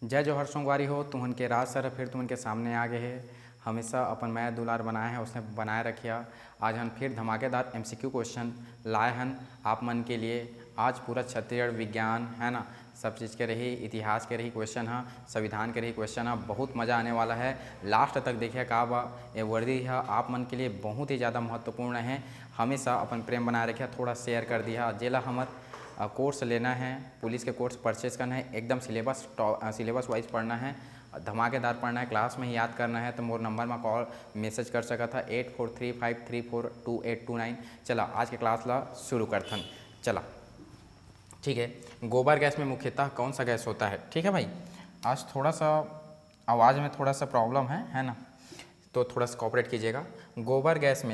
जय जोहर संगवारी हो तुमन के राज सर फिर तुमन के सामने आ गए है। हमेशा अपन मैं दुलार बनाए हैं उसने बनाए रखिया। आज हम फिर धमाकेदार एमसीक्यू क्वेश्चन लाए हैं आप मन के लिए। आज पूरा छत्तीसगढ़ विज्ञान है ना, सब चीज़ के रही, इतिहास के रही क्वेश्चन है, संविधान के रही क्वेश्चन है। बहुत मज़ा आने वाला है, लास्ट तक देखिए का बा ये वर्दी है आप मन के लिए बहुत ही ज़्यादा महत्वपूर्ण है। हमेशा अपन प्रेम बनाए रखिए, थोड़ा शेयर कर दिया। जेला हमार कोर्स लेना है, पुलिस के कोर्स परचेज करना है, एकदम सिलेबस वाइज पढ़ना है, धमाकेदार पढ़ना है, क्लास में ही याद करना है तो मोर नंबर में कॉल मैसेज कर सका था 8435342829। चला आज के क्लास ला शुरू करथन। चला ठीक है। गोबर गैस में मुख्यतः कौन सा गैस होता है? ठीक है भाई, आज थोड़ा सा आवाज़ में थोड़ा सा प्रॉब्लम है ना, तो थोड़ा सा कॉपरेट कीजिएगा। गोबर गैस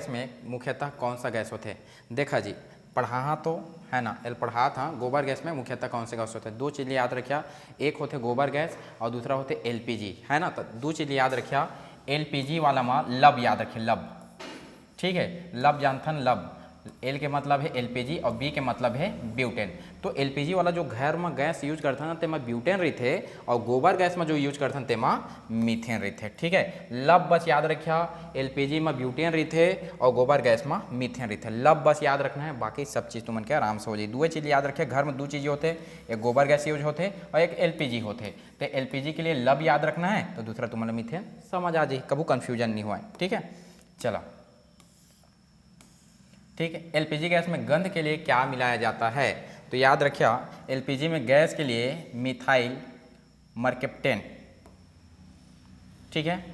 में मुख्यतः कौन सा गैस होते हैं? देखा जी, पढ़ा तो है ना, पढ़ा था गोबर गैस में मुख्यतः कौन से गैस होते हैं। दो चीज़ याद रखिया, एक होते गोबर गैस और दूसरा होते एलपीजी है ना। तो दो चीज़ याद रखिया, एलपीजी वाला में लब याद रखिए, लब। ठीक है, लब जानथन, लब एल के मतलब है एलपीजी और बी के मतलब है ब्यूटेन। तो एलपीजी वाला जो घर में गैस यूज करथन ना तेमा ब्यूटेन रहते और गोबर गैस में जो यूज करथन तेमा मीथेन रहते। ठीक है, लब बस याद रखिया, एलपीजी में ब्यूटेन रहते और गोबर गैस में मीथेन रहते। लब बस याद रखना है, बाकी सब चीज़ तुमन के आराम से हो जाए। दो चीज़ याद रखिए, घर में दो चीज़ें होते, एक गोबर गैस यूज होते और एक एलपीजी होते। तो एलपीजी के लिए लब याद रखना है, तो दूसरा तुम्हारा मीथेन समझ आ जाए, कभी कन्फ्यूजन नहीं हुआ है। ठीक है, चला ठीक है। एलपीजी गैस में गंध के लिए क्या मिलाया जाता है? तो याद रखिए, एलपीजी में गैस के लिए मिथाइल मरकेप्टेन। ठीक है,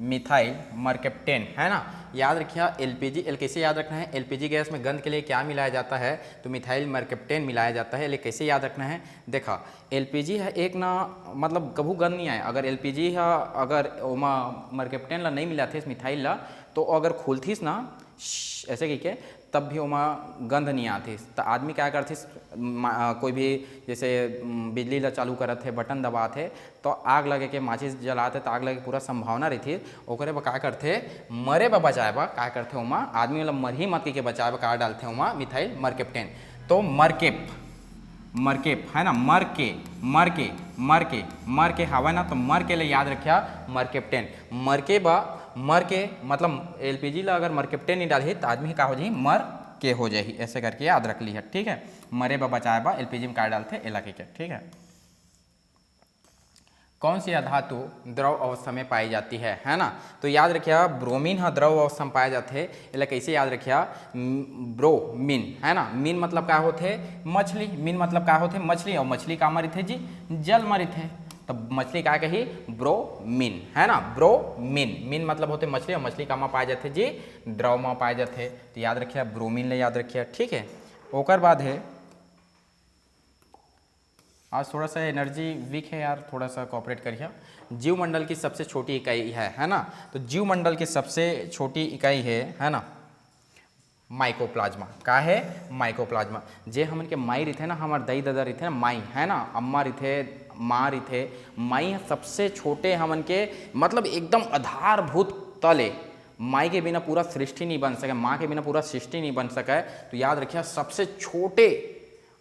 मिथाइल मरकेप्टेन है ना, याद रखिए। एलपीजी कैसे याद रखना है, एलपीजी गैस में गंध के लिए क्या मिलाया जाता है? तो मिथाइल मरकेप्टेन मिलाया जाता है। लेकिन कैसे याद रखना है, देखा एलपीजी है एक ना, मतलब कभू गंध नहीं आए। अगर एलपीजी है, अगर ओमा मरकेप्टेन ला नहीं मिला थे इस मिथाइल ला, तो अगर खुलथीस ना ऐसे कही के, तब भी ओमा गंध नहीं आती। तो आदमी क्या करते, कोई भी जैसे बिजली ला चालू करत है, बटन दबाते तो आग लगे के माचिस जलाते तो आग लगे पूरा संभावना रही। ओकरे बा क्या करते, मरे बा बचाए बा क्या करते ओमा, आदमी वाला मर ही मत के बचाए बा का डालते ओमा मिथाइल मरकेप्टेन। तो मरकेप है ना, मर के हवा ना, तो मर के लिए याद रखिया मरकेप्टेन। मर के मतलब एलपीजी ला अगर मरकेप्टेन नहीं डाली तो आदमी का हो जाए, मर के हो जाए, ऐसे करके याद रख ली है। ठीक है, मरे बा बचाए बा एलपीजी में क्या डालते इलाके के। ठीक है, कौन सी धातु द्रव अवस्था में पाई जाती है ना। तो याद रखिए, ब्रोमीन है द्रव अवस्था में पाए जाते हैं। इला कैसे याद रखिए, ब्रोमीन है ना, मीन मतलब क्या होते मछली, मीन मतलब क्या होते मछली, और मछली का मरी थे जी, जल मरी थे, तो मछली क्या कही, ब्रोमीन है ना, ब्रोमीन। मीन मतलब होते मछली और मछली का में पाए जाते जी, द्रव में पाए जाते। तो याद रखिए ब्रोमीन ले याद रखिए। ठीक है, ओकर बाद है, आज थोड़ा सा एनर्जी वीक है यार, थोड़ा सा कोऑपरेट करिए। जीवमंडल की सबसे छोटी इकाई है ना। तो जीवमंडल की सबसे छोटी इकाई है ना माइकोप्लाज्मा। का है, माइकोप्लाज्मा। जे हमन के माई रही ना, हमार दई दादा रही ना, माई है ना, अम्मा रही, माँ रही, माई सबसे छोटे हमन के, मतलब एकदम आधारभूत तले। माई के बिना पूरा सृष्टि नहीं बन सके, माँ के बिना पूरा सृष्टि नहीं बन सके। तो याद रखिए, सबसे छोटे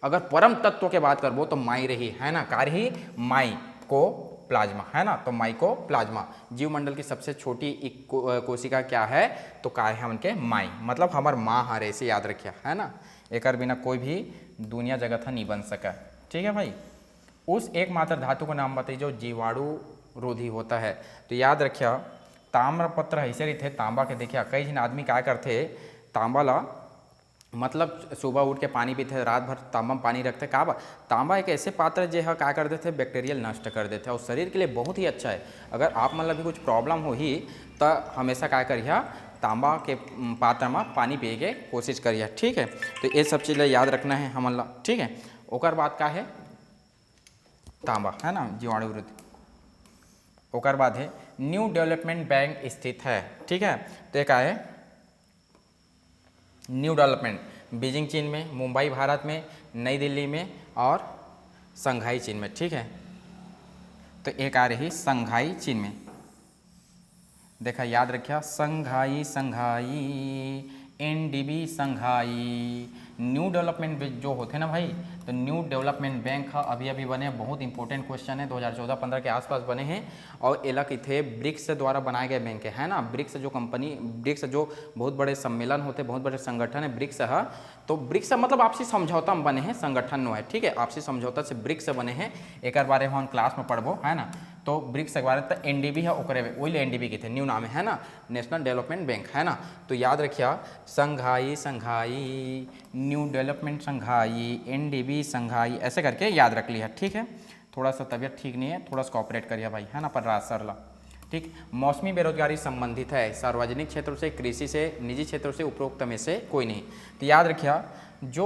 अगर परम तत्व के बात करबो तो माई रही है ना, कार ही माई को प्लाज्मा है ना। तो माइको प्लाज्मा जीवमंडल की सबसे छोटी कोशिका क्या है, तो का है हमन के माई, मतलब हमार माँ हरे, से याद रखिए है ना। एक बिना कोई भी दुनिया जगत नहीं बन सका। ठीक है भाई, उस एकमात्र धातु का नाम बताइए जो जीवाणु रोधी होता है। तो याद रखिए, ताम्रपत्र ऐसे रही थे, तांबा के देखिए कई जन आदमी क्या करते, तांबा ला मतलब सुबह उठ के पानी पीते, रात भर तांबा में पानी रखते। का तांबा एक ऐसे पात्र जो है क्या कर देते, बैक्टीरियल नष्ट कर देते और शरीर के लिए बहुत ही अच्छा है। अगर आप मतलब भी कुछ प्रॉब्लम हो ही तो हमेशा क्या करिए, तांबा के पात्र में पानी पिए के कोशिश करिए। ठीक है, तो ये सब चीज़ याद रखना है हमन ला। ठीक है, ओकर बाद का है तांबा है ना, जीवाणु विरुद्ध। ओकर बाद है न्यू डेवलपमेंट बैंक स्थित है। ठीक है, तो एक है न्यू डेवलपमेंट, बीजिंग चीन में, मुंबई भारत में, नई दिल्ली में और संघाई चीन में। ठीक है, तो एक आ रही संघाई चीन में। देखा याद रखिए, संघाई एनडीबी संघाई। न्यू डेवलपमेंट जो होते हैं ना भाई, तो न्यू डेवलपमेंट बैंक का अभी अभी बने, बहुत इंपॉर्टेंट क्वेश्चन है, 2014-15 के आसपास बने हैं। और एलक थे ब्रिक्स द्वारा बनाए गए बैंक है ना। ब्रिक्स जो कंपनी, ब्रिक्स जो बहुत बड़े सम्मेलन होते, बहुत बड़े संगठन है ब्रिक्स है। तो ब्रिक्स मतलब आपसी समझौता में बने हैं, संगठन नो है, ठीक है, आपसी समझौता से ब्रिक्स बने हैं। एक बारे हम क्लास में पढ़बो है ना। तो ब्रिक्स के बारे तो एनडीबी है, ओकरे वही एनडीबी के थे, न्यू नाम है ना, नेशनल डेवलपमेंट बैंक है ना। तो याद रखिए संघाई, संघाई, न्यू डेवलपमेंट संघाई, एनडीबी संघाई, ऐसे करके याद रख लिया, ठीक है। थोड़ा सा तबीयत ठीक नहीं है, थोड़ा सा कॉपरेट करिए भाई है ना, पर रात सरला, ठीक। मौसमी बेरोजगारी संबंधित है सार्वजनिक क्षेत्र से, कृषि से, निजी क्षेत्र से, उपरोक्त में से कोई नहीं। तो याद रखिए जो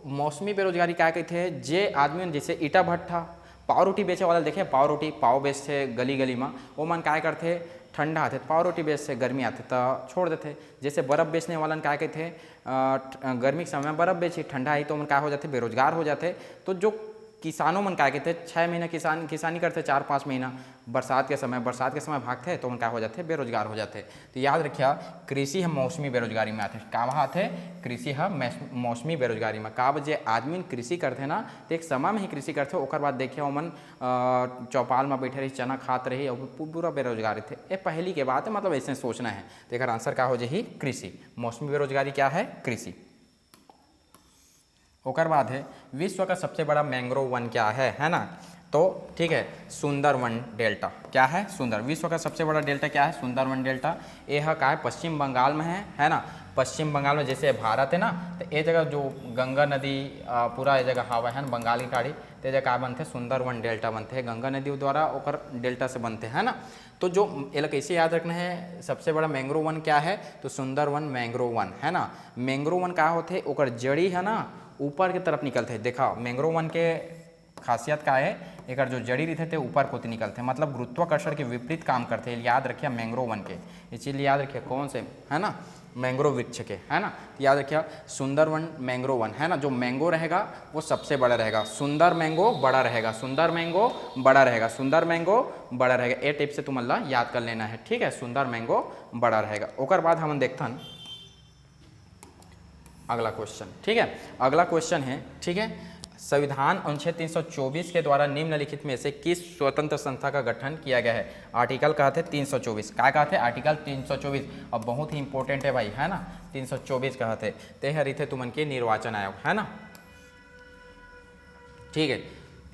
मौसमी बेरोजगारी क्या कहते हैं, जे आदमी जैसे ईटा भट्ठा, पाव रोटी बेचे वाला देखे, पाव रोटी पाव बेचते गली गली में, वो मन क्या करते ठंडा आते पाव रोटी बेचते, गर्मी आते तो छोड़ देते। जैसे बर्फ़ बेचने वाला क्या कहते गर्मी के समय में बर्फ़ बेची, ठंडा आई तो मन क्या हो जाते, बेरोजगार हो जाते। तो जो किसानों मन क्या कहते 6 महीना किसानी करते, 4-5 महीना बरसात के समय भागते तो मन क्या हो जाते, बेरोजगार हो जाते। तो याद रखिए कृषि है मौसमी बेरोजगारी में आते, का आते कृषि है मौसमी बेरोजगारी में। का जे आदमी कृषि करते ना तो एक समय में ही कृषि करते, ओकर बाद देखिए ओमन चौपाल में बैठे रही, चना खाते रही और पूरा बेरोजगारी थे। ये पहली के बात है, मतलब ऐसे सोचना है। तो एक आंसर क्या हो जाए, कृषि। मौसमी बेरोजगारी क्या है, कृषि। ओकर बाद है विश्व का सबसे बड़ा मैंग्रोव वन क्या है ना। तो ठीक है, सुंदरवन डेल्टा क्या है, सुंदर। विश्व का सबसे बड़ा डेल्टा क्या है, सुंदरवन डेल्टा। यह क्या है, पश्चिम बंगाल में है ना। पश्चिम बंगाल में जैसे भारत है ना, तो ये जगह जो गंगा नदी पूरा ये जगह हवा है ना, बंगाल की खाड़ी, तो जगह क्या बनते, सुंदरवन डेल्टा बनते हैं, गंगा नदी द्वारा ओकर डेल्टा से बनते हैं ना। तो जो ये कैसे याद रखना है, सबसे बड़ा मैंग्रोव वन क्या है, तो सुंदरवन मैंग्रोव वन है ना। मैंग्रोव वन क्या होते, ओकर जड़ी है ना ऊपर की तरफ निकलते हैं। देखा मैंग्रोव वन के खासियत का है, एक जो जड़ी रहते थे ऊपर को निकलते हैं, मतलब गुरुत्वाकर्षण के विपरीत काम करते हैं। याद रखिए मैंग्रोव वन के, इसीलिए याद रखिए कौन से है ना, मैंग्रोव वृक्ष के है ना। याद रखिए सुंदरवन मैंग्रोव वन है ना। जो मैंगो रहेगा वो सबसे बड़ा रहेगा, सुंदर मैंगो बड़ा रहेगा, सुंदर मैंगो बड़ा रहेगा, सुंदर मैंगो बड़ा रहेगा। ये टिप से तुम अल्लाह याद कर लेना है, ठीक है, सुंदर मैंगो बड़ा रहेगा। ओकर बाद हम देखथन अगला क्वेश्चन, ठीक है। अगला क्वेश्चन है, ठीक है, संविधान अनुच्छेद 324 के द्वारा निम्नलिखित में से किस स्वतंत्र संस्था का गठन किया गया है। आर्टिकल कहते 324, क्या कहते हैं, आर्टिकल 324। अब बहुत ही इंपॉर्टेंट है भाई है ना, 324 कहते ते हरी थे तुमन के निर्वाचन आयोग है ना, ठीक है।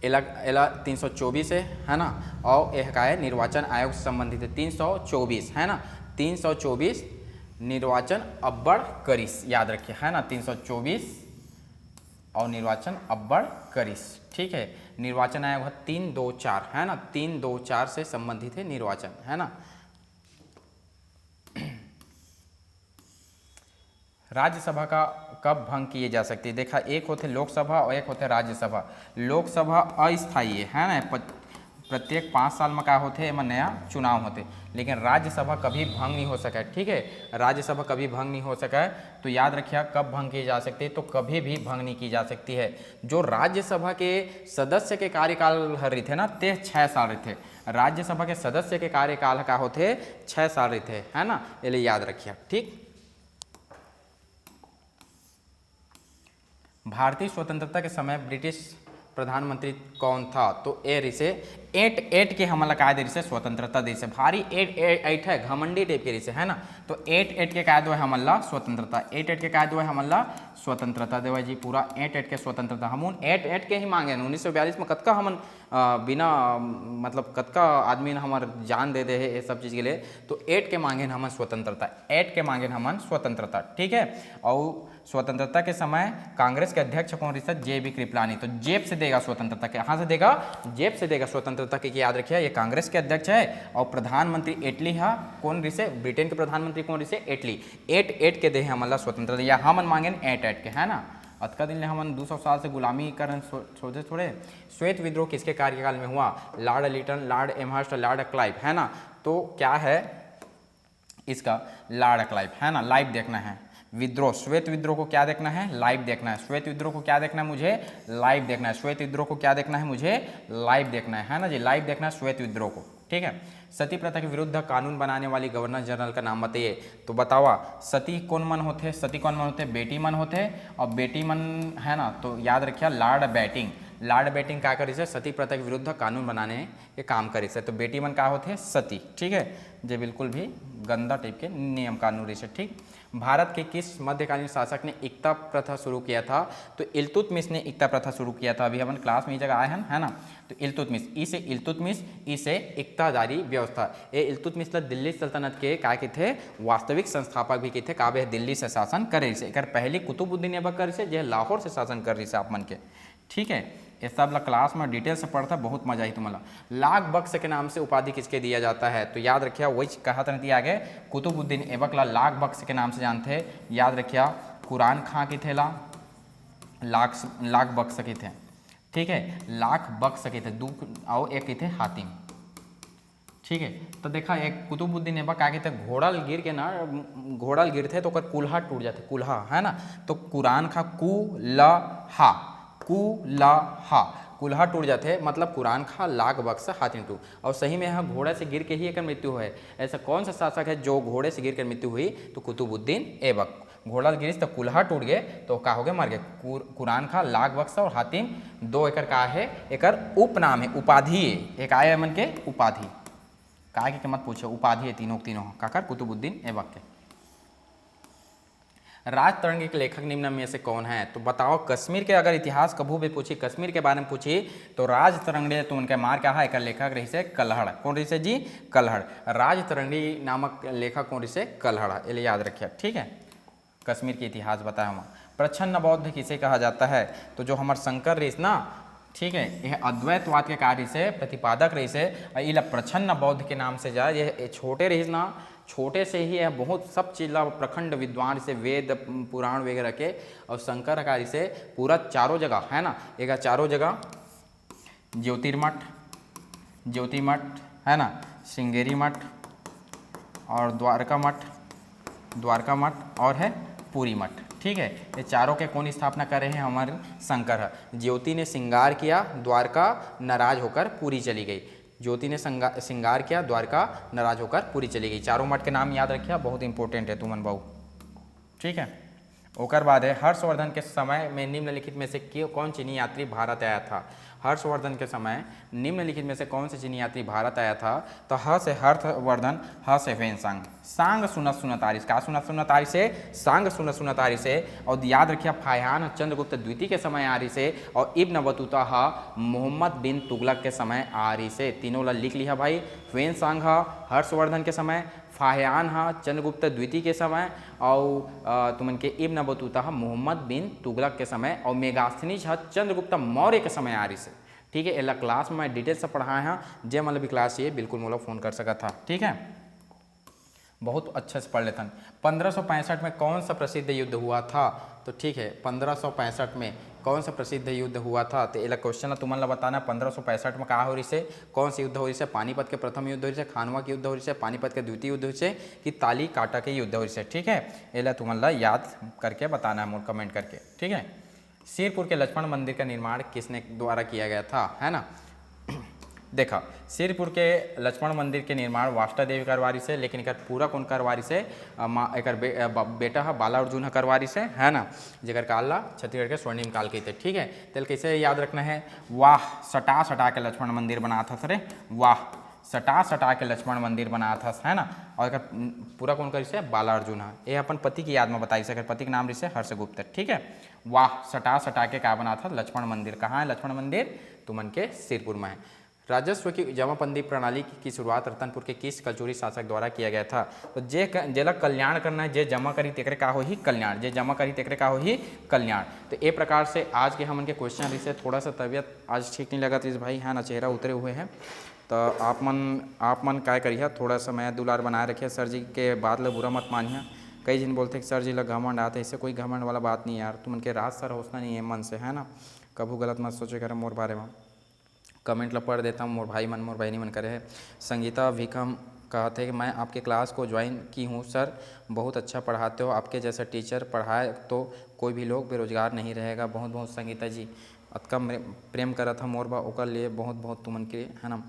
एला 324 है ना। और यह का है निर्वाचन आयोग से संबंधित है, 324 है ना, 324 निर्वाचन अब्बड़ करिस, याद रखिए है ना, 324 और निर्वाचन अब्बड़ करिस, ठीक है। निर्वाचन आयोग है 324 है ना, 324 से संबंधित है निर्वाचन है ना। राज्यसभा का कब भंग किए जा सकती है, देखा एक होते लोकसभा और एक होते राज्यसभा। लोकसभा अस्थायी है ना, प्रत्येक 5 साल में क्या होते हैं, नया चुनाव होते, लेकिन राज्यसभा कभी भंग नहीं हो सका है, ठीक है। राज्यसभा कभी भंग नहीं हो सका है। तो याद रखिए कब भंग की जा सकती है, तो कभी भी भंग नहीं की जा सकती है। जो राज्यसभा के सदस्य के कार्यकाल हर रही थे ना, ते 6 साल रहते। राज्यसभा के सदस्य के कार्यकाल का होते 6 साल रहते है ना, ये याद रखिए, ठीक। भारतीय स्वतंत्रता के समय ब्रिटिश प्रधानमंत्री कौन था, तो ए रिसे 8 के हमला का दे से स्वतंत्रता दे से, भारी 8 है, घमंडी टाइप के रिसे है ना। तो 8 के कायदो है हमला स्वतंत्रता, 8 के कायदो है हमला स्वतंत्रता देवा जी, पूरा 8 के स्वतंत्रता। हम 8 के ही मांगे 1942 में कतका हमन बिना मतलब कतका आदमी हमार जान दे दे है ये सब चीज़ के लिए। तो 8 के मांगे हमन स्वतंत्रता, 8 के मांगे हमन स्वतंत्रता, ठीक है। और स्वतंत्रता के समय कांग्रेस के अध्यक्ष कौन रही, JB कृपलानी। तो जेब से देगा स्वतंत्रता, के कहाँ से देगा, जेब से देगा स्वतंत्रता के, याद रखिए ये कांग्रेस के अध्यक्ष है। और प्रधानमंत्री इटली है कौन रही से, ब्रिटेन के प्रधानमंत्री कौन रही से, इटली। 8 के दे हमला स्वतंत्रता, या हमन मांगे 8 के है ना। अतका दिन हमन 200 साल से गुलामी करन सोचे थोड़े। श्वेत विद्रोह किसके कार्यकाल में हुआ, Lord Lytton, Lord Amherst, Lord Clive है ना। तो क्या है इसका, लॉर्ड क्लाइव है ना। लाइव देखना है विद्रोह, श्वेत विद्रोह को क्या देखना है, लाइव देखना है। श्वेत विद्रोह को क्या देखना है मुझे, लाइव देखना है। श्वेत विद्रोह को क्या देखना है मुझे, लाइव देखना है ना जी, लाइव देखना है श्वेत विद्रोह को, ठीक है। सती प्रथा के विरुद्ध कानून बनाने वाली गवर्नर जनरल का नाम बताइए। तो बतावा सती कौन मन होते, सती कौन मन होते, बेटी मन होते, और बेटी मन है ना, तो याद रखिए लॉर्ड बैटिंग। लॉर्ड बैटिंग क्या करी से, सती प्रथा के विरुद्ध कानून बनाने के काम करी से। तो बेटी मन का होते सती, ठीक है, जो बिल्कुल भी गंदा टाइप के नियम कानून रही से। ठीक, भारत के किस मध्यकालीन शासक ने एकता प्रथा शुरू किया था? तो इल्तुतमिश ने एकता प्रथा शुरू किया था। अभी अपन क्लास में ही जगह आए हैं, है ना। तो इल्तुतमिश, इसे इल्तुतमिश, इसे एकताजारी व्यवस्था। ये इल्तुतमिश दिल्ली सल्तनत के का के थे वास्तविक संस्थापक भी के थे, का वे दिल्ली से शासन करे से। एक पहली कुतुबुद्दीन ऐबक करे से, जो लाहौर से शासन कर रही से आप मन के। ठीक है, ये सब ला क्लास में डिटेल से पढ़ता, बहुत मजा आई तुम्हारा। लाख बख्श के नाम से उपाधि किसके दिया जाता है? तो याद रखिए वही कहा था आगे, कुतुबुद्दीन ऐबक ला लाख बख्श के नाम से जानते हैं। याद रखिए कुरान खां की थे ला लाख बख्श के थे। ठीक है, लाख बख्श के थे, दो और एक थे हातिम। ठीक है, तो देखा एक कुतुबुद्दीन ऐबक क्या कहते हैं, घोड़ल गिर के ना, घोड़ल गिरते तो कुल्हा टूट जाते, कुल्हा है ना। तो कुरान खा कुलहा, कुलहा, कुल्हा टूट जाते, मतलब कुरान खा लाख बख्श हाथिम टूट। और सही में यहाँ घोड़े से गिर के ही एक मृत्यु है। ऐसा कौन सा शासक है जो घोड़े से गिर कर मृत्यु हुई? तो कुतुबुद्दीन ऐबक। घोड़ा गिरी तो कुल्हा टूट गए, तो का हो गए, मर गए। कुरान खा लाख बख्श और हातिम दो एकर का है, एकर उपनाम है, उपाधि है। एक आया मन के उपाधि, का की मत पूछो, उपाधि है तीनों काकर कुतुबुद्दीन ऐबक के। राज तरंगी के लेखक निम्न में से कौन है? तो बताओ, कश्मीर के अगर इतिहास कभू भी पूछी, कश्मीर के बारे में पूछी, तो राज तरंगी तो उनके मार क्या है, एक लेखक रही से कल्हड़। कौन रही से जी? कल्हड़। राज तरंगी नामक लेखक कौन रही से? कल्हड़, ये याद रखिए। ठीक है, कश्मीर के इतिहास बताया हम। प्रच्छन्न बौद्ध किसे कहा जाता है? तो जो हमारे शंकर रही ना, ठीक है, यह अद्वैतवाद के कार्य से प्रतिपादक रही से, इला प्रच्छन्न बौद्ध के नाम से जा। ये छोटे रही ना, छोटे से ही यह बहुत सब चीज़ प्रखंड विद्वान से वेद पुराण वगैरह के, और शंकराचार्य से पूरा चारों जगह है ना, एक चारों जगह ज्योतिर्मठ, ज्योति मठ है ना, श्रृंगेरी मठ और द्वारका मठ और है पूरी मठ। ठीक है, ये चारों के कौन स्थापना करे हैं? हमारे शंकर है। ज्योति ने श्रृंगार किया, द्वारका नाराज होकर पूरी चली गई। ज्योति ने श्रृंगार किया, द्वारका नाराज होकर पूरी चली गई। चारों मठ के नाम याद रखिए, बहुत इंपॉर्टेंट है तुमन बाबू। ठीक है, ओकर बाद है हर्षवर्धन के समय में निम्नलिखित में से कौन चीनी यात्री भारत आया था? हर्षवर्धन के समय निम्नलिखित में से कौन से चीनी यात्री भारत आया था? तो ह से हर्षवर्धन, ह से वेनसांग। सांग सुनत सुनत आरिस, का सुनत सुनत आरिस से? सांग सुनत सुनत आरिस से। और याद रखिए फाहियान चंद्रगुप्त द्वितीय के समय आ रही से, और इब्न बतूता मोहम्मद बिन तुगलक के समय आ रही से। तीनों ला लिख लिया भाई। वेनसांग हर्षवर्धन के समय, फाहियान चंद्रगुप्त द्वितीय के समय, और तुमन के इब्न बतूता मोहम्मद बिन तुगलक के समय, और मेगास्थनीज चंद्रगुप्त मौर्य के समय आ रही से। ठीक है, एला क्लास में डिटेल से पढ़ाए हैं, जे मतलब भी क्लास चाहिए बिल्कुल मोला फ़ोन कर सका था। ठीक है, बहुत अच्छे से पढ़ लेते। 1565 में कौन सा प्रसिद्ध युद्ध हुआ था? तो ठीक है, 1565 में कौन सा प्रसिद्ध युद्ध हुआ था? तो ये क्वेश्चन तुम्हारा बताना। 1565 में कहाँ हो रही से, कौन सा युद्ध हो रही से? पानीपत के प्रथम युद्ध हो रही से, खानवा के युद्ध हो रही से, पानीपत के द्वितीय युद्ध हो रही से, कि ताली काटा के युद्ध हो रही से। ठीक है, ये तुम्हारा याद करके बताना है, मोर कमेंट करके। ठीक है, सिरपुर के लक्ष्मण मंदिर का निर्माण किसने द्वारा किया गया था? है ना, देखा सिरपुर के लक्ष्मण मंदिर के निर्माण वाष्टा देवी करवारी से, लेकिन एक पूरा कौन करवारी से? एक बेटा है बाला अर्जुन करवारी से, है ना, जगह काल ला छत्तीसगढ़ के स्वर्णिम काल के थे। ठीक है, तेल कैसे याद रखना है? वाह सटा सटा के लक्ष्मण मंदिर बना था सरे, वाह सटा सटा के लक्ष्मण मंदिर बना था, है ना। और एक पूरा कौन करी से? बाला अर्जुन है। ये अपन पति की याद में बताई सके, पति के नाम रही से हर्षगुप्त। ठीक है, वाह सटा सटा के क्या बना था? लक्ष्मण मंदिर। कहाँ है लक्ष्मण मंदिर? तुमन के सिरपुर में है। राजस्व की जमाबंदी प्रणाली की शुरुआत रतनपुर के किस कलचुरी शासक द्वारा किया गया था? तो जेला कल्याण करना है, जे जमा करी तेकरे का हो ही कल्याण, जे जमा करी तेकरे का हो ही कल्याण। तो ए प्रकार से आज के हमन के क्वेश्चन रही से, थोड़ा सा तबीयत आज ठीक नहीं लगा तो इस भाई, है ना, चेहरा उतरे हुए हैं। तो आप मन क्या करिए, थोड़ा सा मैं दुलार बनाए रखिए। सर जी के बात ले बुरा मत मानिए। कई जन बोलते कि सर जी ला घमंड आते, इससे कोई घमंड वाला बात नहीं यार। तुम उनके राज सर हौसला नहीं है मन से, है ना। कभू गलत मत सोचे कर मोर बारे में। कमेंट ला पढ़ देता हूँ, मोर भाई मन मोर बहनी मन करे है। संगीता विकम कहते हैं कि मैं आपके क्लास को ज्वाइन की हूँ सर, बहुत अच्छा पढ़ाते हो, आपके जैसा टीचर पढ़ाए तो कोई भी लोग बेरोजगार नहीं रहेगा। बहुत बहुत संगीता जी अतका प्रेम करत ह मोर बा ओकर लिए बहुत बहुत तुमन के, है ना।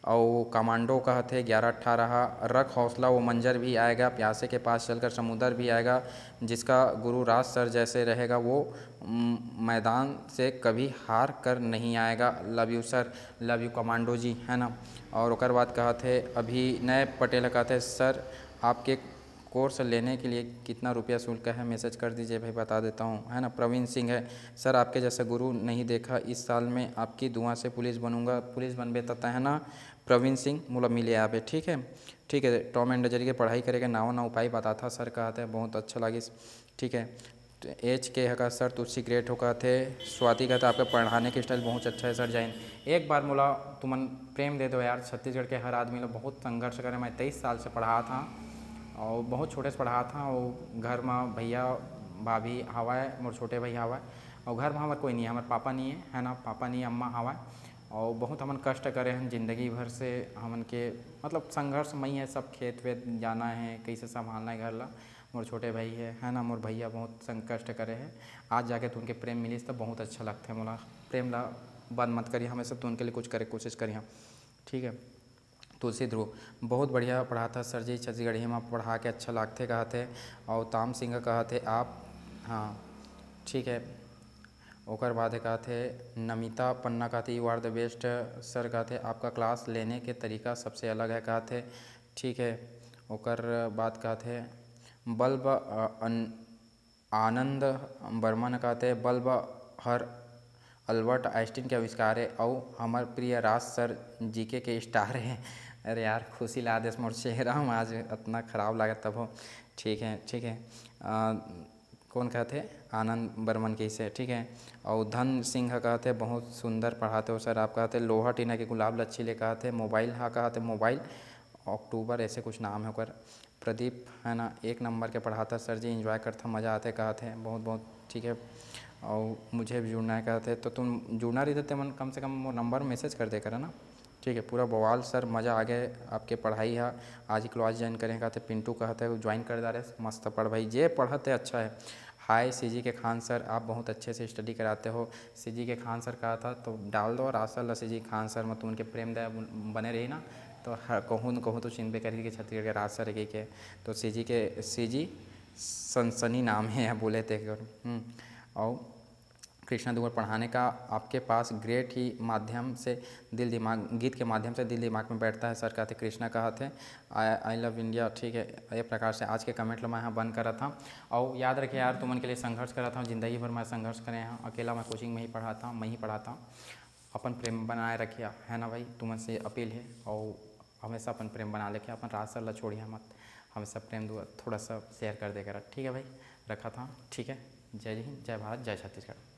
और कमांडो कहत है 11-18 रख हौसला वो मंजर भी आएगा, प्यासे के पास चलकर समुंदर भी आएगा, जिसका गुरु राज सर जैसे रहेगा वो मैदान से कभी हार कर नहीं आएगा। Love you sir, love you commando जी, है ना। और ओकर बाद कहत है अभिनय पटेल कहते हैं सर आपके कोर्स लेने के लिए कितना रुपया शुल्क है, मैसेज कर दीजिए भाई बता देता हूँ, है ना। प्रवीण सिंह है सर आपके जैसा गुरु नहीं देखा, इस साल में आपकी दुआ से पुलिस बनूंगा, पुलिस बनबे तता है ना प्रवीण सिंह मोला मिले आबे, ठीक है। ठीक है, टॉम एंड जेरी के पढ़ाई करेगा नावा ना उपाय बताता सर कहते हैं बहुत अच्छा लगिस, ठीक है। एच के है का सर तुलसी ग्रेट हो कहते, स्वाति कहता आपका पढ़ाने की स्टाइल बहुत अच्छा है सर, जैन एक बार मोला तुमन प्रेम दे दो यार। छत्तीसगढ़ के हर आदमी लोग बहुत संघर्ष करे, मैं 23 साल से पढ़ा था और बहुत छोटे से पढ़ा था। और घर में भैया भाभी हवाए, मोर छोटे भैया हवाए, और घर में हमारे कोई नहीं है, हमारे पापा नहीं है ना, पापा नहीं अम्मा हवाए। और बहुत हमन कष्ट करे हैं ज़िंदगी भर से, हमन के मतलब संघर्ष मई है, सब खेत वेत जाना है, कैसे संभालना है घर ला। मोर छोटे भाई है ना, मोर भैया बहुत कष्ट करे हैं, आज जाके तो उनके प्रेम मिलिस तो बहुत अच्छा लगता है मोला। प्रेम ला बंद मत करिए, हमेशा तो उनके लिए कुछ करे कोशिश करिए, ठीक है। तुलसी ध्रुव बहुत बढ़िया पढ़ाता सर जी, छत्तीसगढ़ी में पढ़ा के अच्छा लागते कहते। और ताम सिंह कहते आप, हाँ ठीक है। ओकर बाद कहते नमिता पन्ना कहते you are the best sir कहते, आपका क्लास लेने के तरीका सबसे अलग है कहते, ठीक है। ओकर बाद कहते बल्ब आनंद बर्मन कहते बल्ब हर अल्बर्ट आइंस्टीन के आविष्कार है और हमारे प्रिय राज सर जीके के स्टार हैं। अरे यार खुशी ला देस मोर चेहरा में आज इतना ख़राब लगा तब हो, ठीक है ठीक है। कौन कहते आनंद बर्मन के से, ठीक है। और धन सिंह कहते बहुत सुंदर पढ़ाते हो सर आप कहते, लोहा टीना के गुलाब लच्छी ले कहते, मोबाइल हाँ कहते मोबाइल अक्टूबर ऐसे कुछ नाम है ओकर। प्रदीप है ना 1 नंबर के पढ़ाता सर जी, एंजॉय करता मज़ा आते कहते बहुत बहुत, ठीक है। और मुझे भी जुड़ना है कहते, तो तुम जुड़ना रही थे मन कम से कम वो नंबर मैसेज कर दे कर, है ना, ठीक है। पूरा बवाल सर मज़ा आ गए आपके पढ़ाई है, आज ही क्लास ज्वाइन करें कहते, पिंटू कहते हैं ज्वाइन कर दा रहे मस्त पढ़ भाई, जे पढ़ते अच्छा है। हाय सीजी के खान सर आप बहुत अच्छे से स्टडी कराते हो, सीजी के खान सर कहा था तो डाल दो रासल सीजी खान सर में, तो उनके प्रेम दया बने रही ना, तो कहूँ न कहूँ तो चिन्हबे करी कि छत्तीसगढ़ के राज सर के, तो सीजी सनसनी नाम है बोले थे। और कृष्णा दुगर पढ़ाने का आपके पास ग्रेट ही माध्यम से दिल दिमाग, गीत के माध्यम से दिल दिमाग में बैठता है सर कहते, कृष्णा कहते आई लव इंडिया, ठीक है। ये प्रकार से आज के कमेंट लो मैं यहाँ बंद करा था। और याद रखिए यार तुमन के लिए संघर्ष करा था, ज़िंदगी भर मैं संघर्ष करे हैं, अकेला मैं कोचिंग में ही पढ़ाता हूँ, मैं ही पढ़ाता हूँ। अपन प्रेम बनाए रखिए, है ना भाई, तुमन से अपील है। और हमेशा अपन प्रेम बना लेके, अपन राज सर ला छोड़िए मत, हमेशा प्रेम दुआ थोड़ा सा शेयर कर देकर, ठीक है भाई, रखा था, ठीक है। जय हिंद, जय भारत, जय छत्तीसगढ़।